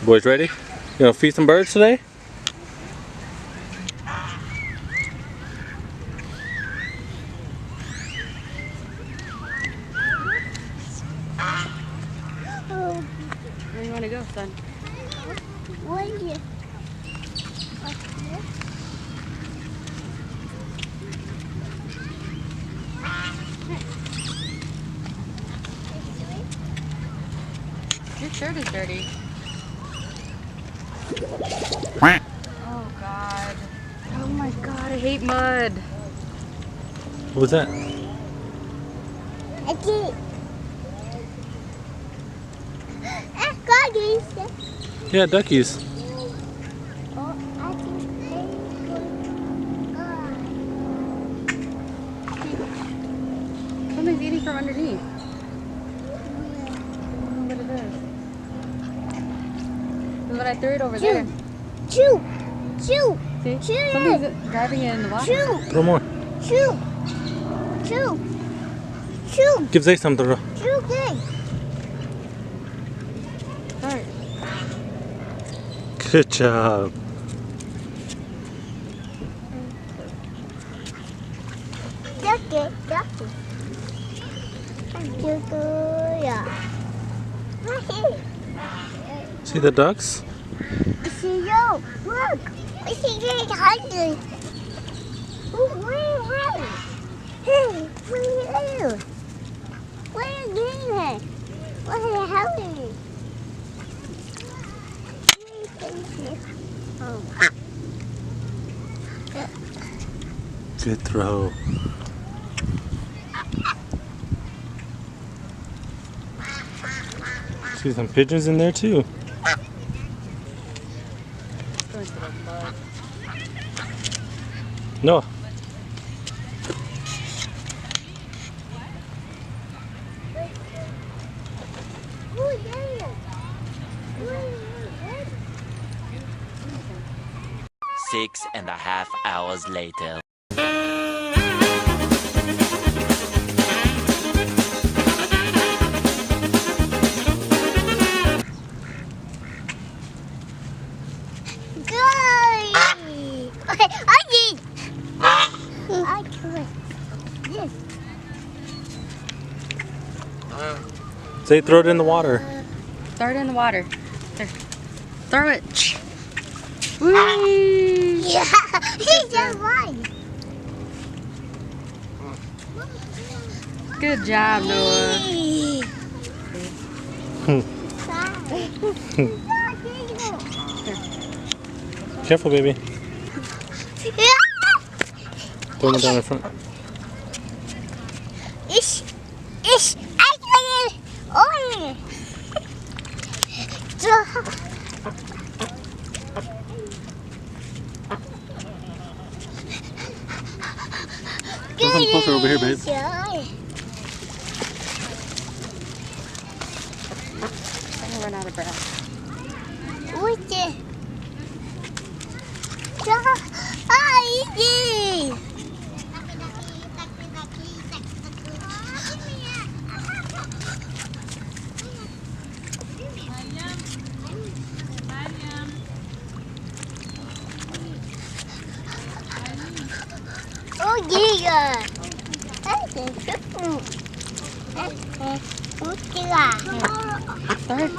Boys ready? You gonna feed some birds today? Where do you want to go, son? Your shirt is dirty. Oh God. Oh my God, I hate mud. What was that? Yeah, duckies. Something's eating from underneath. I don't know what it is. But I threw it over there. Chew! Chew! See? Chew! Something's driving it in the water. Chew! Throw more. Chew! Chew! Chew! Give Zay some, Dora. Chew good! Start. Good job. Ducky! Ducky! See the ducks? See you! Look! I see you hungry! Where? Hey! Where are you? Where are you going? What the hell are you? Good throw. See some pigeons in there too. Go into the mud. Noah. Oh, yeah. 6.5 hours later. Say throw it in the water. Throw it in the water. There. Throw it. Whee! Yeah, he just won. Good job, Noah. Careful, baby. Throw them down in front. Ish, I got it. Oh, Come closer over here, babe. I'm gonna run out of breath. What's it? Easy. Oh yeah. Start.